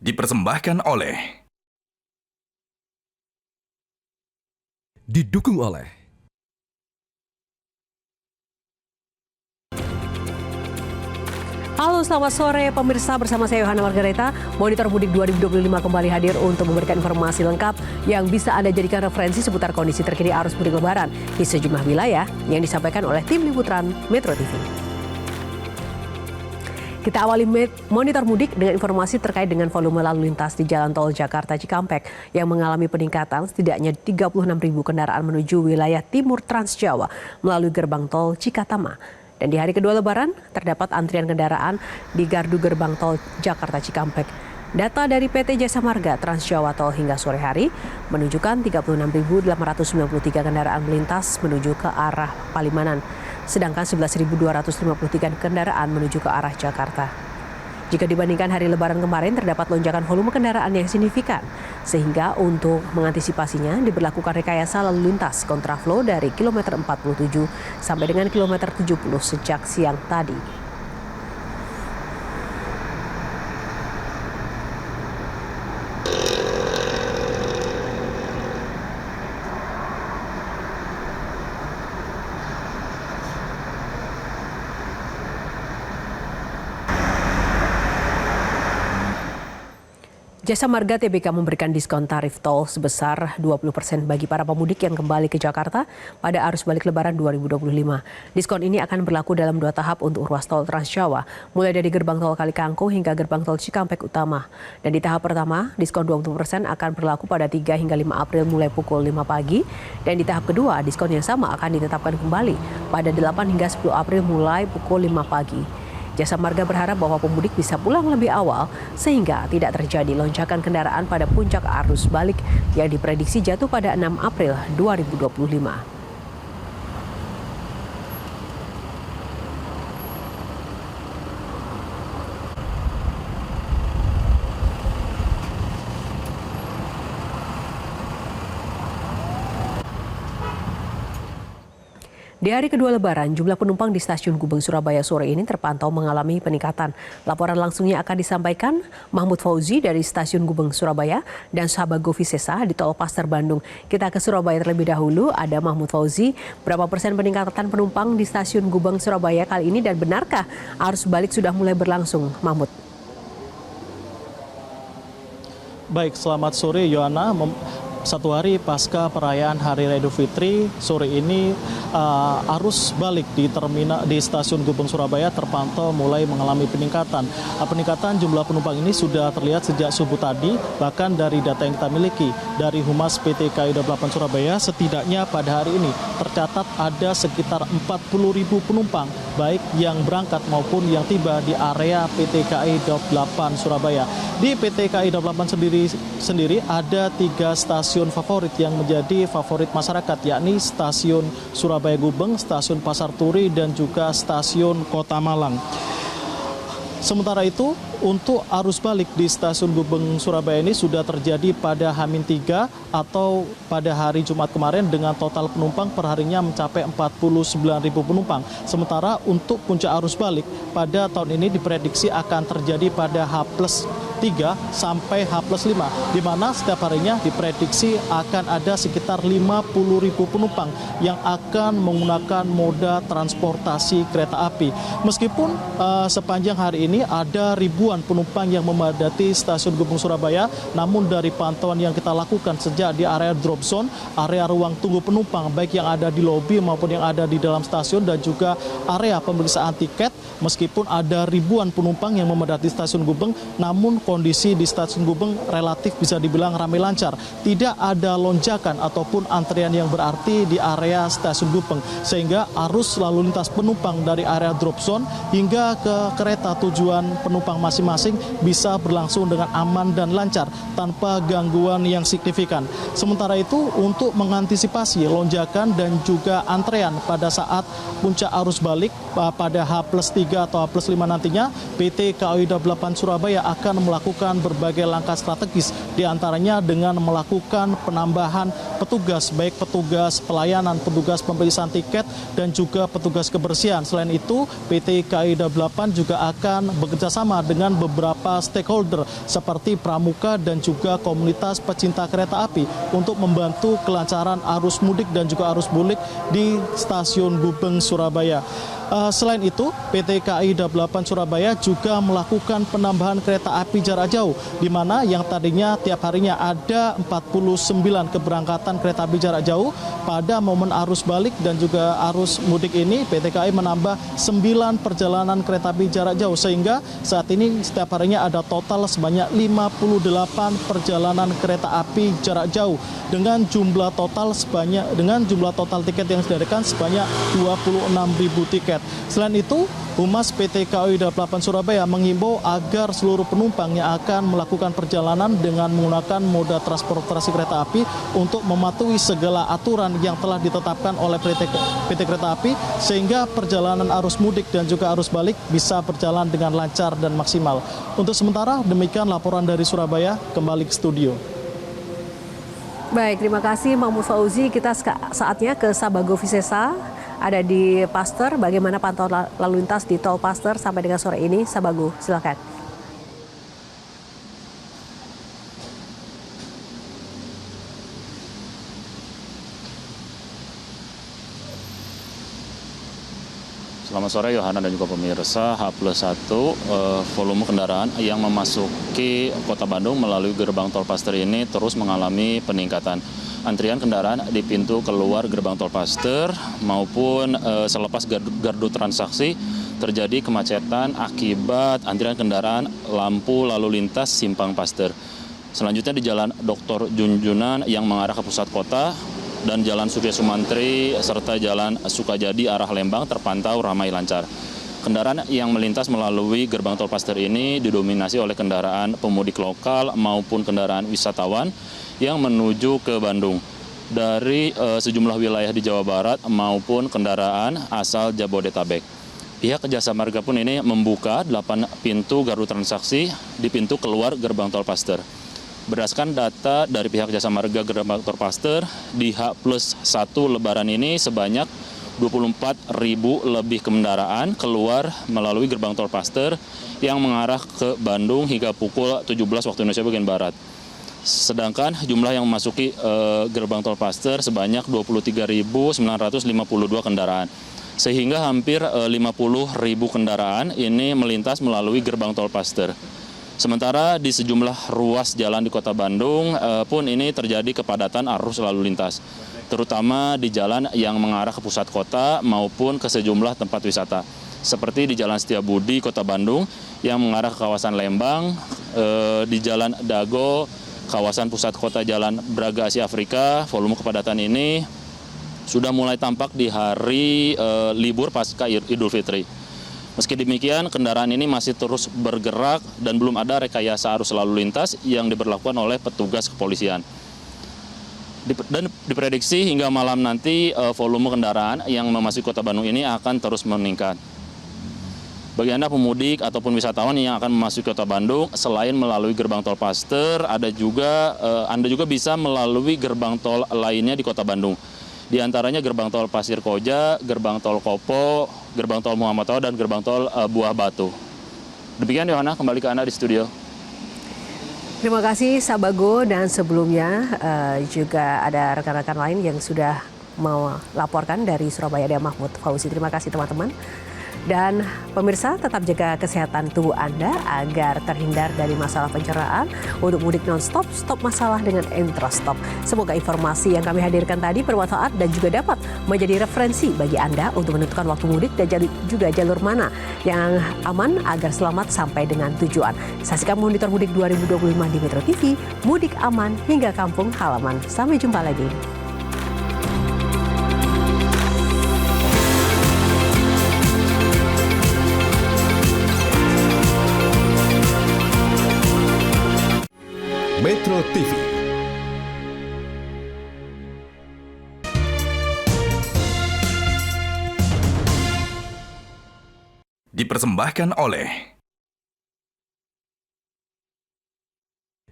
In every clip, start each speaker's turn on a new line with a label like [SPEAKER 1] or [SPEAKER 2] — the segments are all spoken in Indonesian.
[SPEAKER 1] Dipersembahkan oleh
[SPEAKER 2] Didukung oleh
[SPEAKER 3] Halo, selamat sore pemirsa, bersama saya Yohana Margareta. Monitor Mudik 2025 kembali hadir untuk memberikan informasi lengkap yang bisa Anda jadikan referensi seputar kondisi terkini arus mudik lebaran di sejumlah wilayah yang disampaikan oleh tim liputan Metro TV. Kita awali Monitor Mudik dengan informasi terkait dengan volume lalu lintas di Jalan Tol Jakarta Cikampek yang mengalami peningkatan setidaknya 36.000 kendaraan menuju wilayah timur Trans Jawa melalui gerbang tol Cikatama. Dan di hari kedua Lebaran, terdapat antrian kendaraan di gardu gerbang tol Jakarta Cikampek. Data dari PT Jasa Marga Trans Jawa Tol hingga sore hari menunjukkan 36.893 kendaraan melintas menuju ke arah Palimanan, sedangkan 11.253 kendaraan menuju ke arah Jakarta. Jika dibandingkan hari Lebaran kemarin, terdapat lonjakan volume kendaraan yang signifikan, sehingga untuk mengantisipasinya diberlakukan rekayasa lalu lintas kontraflow dari kilometer 47 sampai dengan kilometer 70 sejak siang tadi. Jasa Marga Tbk memberikan diskon tarif tol sebesar 20% bagi para pemudik yang kembali ke Jakarta pada arus balik Lebaran 2025. Diskon ini akan berlaku dalam 2 tahap untuk ruas tol Trans Jawa, mulai dari gerbang tol Kalikangkung hingga gerbang tol Cikampek Utama. Dan di tahap pertama, diskon 20% akan berlaku pada 3 hingga 5 April mulai pukul 5 pagi. Dan di tahap kedua, diskon yang sama akan ditetapkan kembali pada 8 hingga 10 April mulai pukul 5 pagi. Jasa Marga berharap bahwa pemudik bisa pulang lebih awal sehingga tidak terjadi lonjakan kendaraan pada puncak arus balik yang diprediksi jatuh pada 6 April 2025. Di hari kedua Lebaran, jumlah penumpang di stasiun Gubeng Surabaya sore ini terpantau mengalami peningkatan. Laporan langsungnya akan disampaikan Mahmud Fauzi dari stasiun Gubeng Surabaya dan Sahabat Govisesa di Tol Paster Bandung. Kita ke Surabaya terlebih dahulu, ada Mahmud Fauzi. Berapa persen peningkatan penumpang di stasiun Gubeng Surabaya kali ini dan benarkah arus balik sudah mulai berlangsung, Mahmud?
[SPEAKER 4] Baik, selamat sore Yohana. Satu hari pasca perayaan Hari Raya Idul Fitri, sore ini arus balik di stasiun Gubeng Surabaya terpantau mulai mengalami peningkatan. Peningkatan jumlah penumpang ini sudah terlihat sejak subuh tadi, bahkan dari data yang kita miliki dari Humas PT KAI Daup 8 Surabaya, setidaknya pada hari ini tercatat ada sekitar 40.000 penumpang, baik yang berangkat maupun yang tiba di area PT KAI Daup 8 Surabaya. Di PT KAI Daup 8 sendiri ada 3 stasiun favorit yang menjadi favorit masyarakat, yakni stasiun Surabaya Gubeng, stasiun Pasar Turi, dan juga stasiun Kota Malang. Sementara itu, untuk arus balik di stasiun Gubeng Surabaya ini sudah terjadi pada H-3 atau pada hari Jumat kemarin dengan total penumpang perharinya mencapai 49.000 penumpang. Sementara untuk puncak arus balik pada tahun ini diprediksi akan terjadi pada H+3 sampai H+5, di mana setiap harinya diprediksi akan ada sekitar 50.000 penumpang yang akan menggunakan moda transportasi kereta api. Meskipun sepanjang hari ini ada ribuan penumpang yang memadati stasiun Gubeng Surabaya, namun dari pantauan yang kita lakukan sejak di area drop zone, area ruang tunggu penumpang, baik yang ada di lobi maupun yang ada di dalam stasiun dan juga area pemeriksaan tiket, meskipun ada ribuan penumpang yang memadati stasiun Gubeng, namun kondisi di stasiun Gubeng relatif bisa dibilang ramai lancar. Tidak ada lonjakan ataupun antrian yang berarti di area stasiun Gubeng, sehingga arus lalu lintas penumpang dari area drop zone hingga ke kereta tujuan penumpang masing-masing bisa berlangsung dengan aman dan lancar tanpa gangguan yang signifikan. Sementara itu, untuk mengantisipasi lonjakan dan juga antrean pada saat puncak arus balik pada H+3 atau H+5 nantinya, PT KAI Daup 8 Surabaya akan melakukan berbagai langkah strategis, diantaranya dengan melakukan penambahan petugas, baik petugas pelayanan, petugas pemeriksaan tiket, dan juga petugas kebersihan. Selain itu, PT KAI Daup 8 juga akan bekerjasama dengan beberapa stakeholder seperti pramuka dan juga komunitas pecinta kereta api untuk membantu kelancaran arus mudik dan juga arus balik di stasiun Gubeng, Surabaya. Selain itu, PT KAI Daup 8 Surabaya juga melakukan penambahan kereta api jarak jauh, di mana yang tadinya tiap harinya ada 49 keberangkatan kereta api jarak jauh. Pada momen arus balik dan juga arus mudik ini, PT KAI menambah 9 perjalanan kereta api jarak jauh, sehingga saat ini setiap harinya ada total sebanyak 58 perjalanan kereta api jarak jauh dengan jumlah total tiket yang disediakan sebanyak 26.000 tiket. Selain itu, Humas PT KAI Daup 8 Surabaya menghimbau agar seluruh penumpang yang akan melakukan perjalanan dengan menggunakan moda transportasi kereta api untuk mematuhi segala aturan yang telah ditetapkan oleh PT Kereta Api, sehingga perjalanan arus mudik dan juga arus balik bisa berjalan dengan lancar dan maksimal. Untuk sementara, demikian laporan dari Surabaya. Kembali ke studio.
[SPEAKER 3] Baik, terima kasih Mahmud Fauzi. Kita saatnya ke Sabago Visesa, ada di Paster. Bagaimana pantauan lalu lintas di tol Paster sampai dengan sore ini? Sabago, silakan.
[SPEAKER 1] Selamat sore Yohana dan juga pemirsa. H+1 volume kendaraan yang memasuki Kota Bandung melalui gerbang tol Paster ini terus mengalami peningkatan. Antrian kendaraan di pintu keluar gerbang tol Paster maupun selepas gardu transaksi terjadi kemacetan akibat antrian kendaraan lampu lalu lintas simpang Paster. Selanjutnya di Jalan Dr. Junjunan yang mengarah ke pusat kota dan Jalan Surya Sumantri serta Jalan Sukajadi arah Lembang terpantau ramai lancar. Kendaraan yang melintas melalui gerbang tol Paster ini didominasi oleh kendaraan pemudik lokal maupun kendaraan wisatawan yang menuju ke Bandung dari sejumlah wilayah di Jawa Barat maupun kendaraan asal Jabodetabek. Pihak Jasa Marga pun ini membuka 8 pintu gardu transaksi di pintu keluar gerbang tol Paster. Berdasarkan data dari pihak Jasa Marga gerbang tol Paster, di H+1 Lebaran ini sebanyak 24.000 lebih kendaraan keluar melalui gerbang tol Paster yang mengarah ke Bandung hingga pukul 17 waktu Indonesia bagian Barat. Sedangkan jumlah yang memasuki gerbang tol Paster sebanyak 23.952 kendaraan. Sehingga hampir 50.000 kendaraan ini melintas melalui gerbang tol Paster. Sementara di sejumlah ruas jalan di Kota Bandung pun ini terjadi kepadatan arus lalu lintas, terutama di jalan yang mengarah ke pusat kota maupun ke sejumlah tempat wisata. Seperti di Jalan Setiabudi Kota Bandung yang mengarah ke kawasan Lembang, di Jalan Dago, kawasan pusat kota Jalan Braga Asia Afrika, volume kepadatan ini sudah mulai tampak di hari libur pasca Idul Fitri. Meski demikian, kendaraan ini masih terus bergerak dan belum ada rekayasa arus lalu lintas yang diberlakukan oleh petugas kepolisian. Dan diprediksi hingga malam nanti volume kendaraan yang memasuki Kota Bandung ini akan terus meningkat. Bagi Anda pemudik ataupun wisatawan yang akan memasuki Kota Bandung, selain melalui gerbang tol Paster, Anda juga bisa melalui gerbang tol lainnya di Kota Bandung. Di antaranya gerbang tol Pasir Koja, gerbang tol Kopo, gerbang tol Muhammad Toha, dan gerbang tol Buah Batu. Demikian Yohana, kembali ke Anda di studio.
[SPEAKER 3] Terima kasih Sabago, dan sebelumnya juga ada rekan-rekan lain yang sudah melaporkan dari Surabaya, ada Mahmud Fauzi. Terima kasih teman-teman. Dan pemirsa, tetap jaga kesehatan tubuh Anda agar terhindar dari masalah pencernaan. Untuk mudik non-stop, stop masalah dengan Entrostop. Semoga informasi yang kami hadirkan tadi bermanfaat dan juga dapat menjadi referensi bagi Anda untuk menentukan waktu mudik dan juga jalur mana yang aman agar selamat sampai dengan tujuan. Saksikan Monitor Mudik 2025 di Metro TV, mudik aman hingga kampung halaman. Sampai jumpa lagi.
[SPEAKER 2] Metro TV. Dipersembahkan oleh,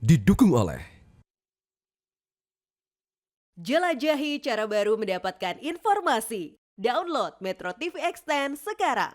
[SPEAKER 2] didukung oleh
[SPEAKER 5] Jelajahi cara baru mendapatkan informasi. Download Metro TV Extend sekarang.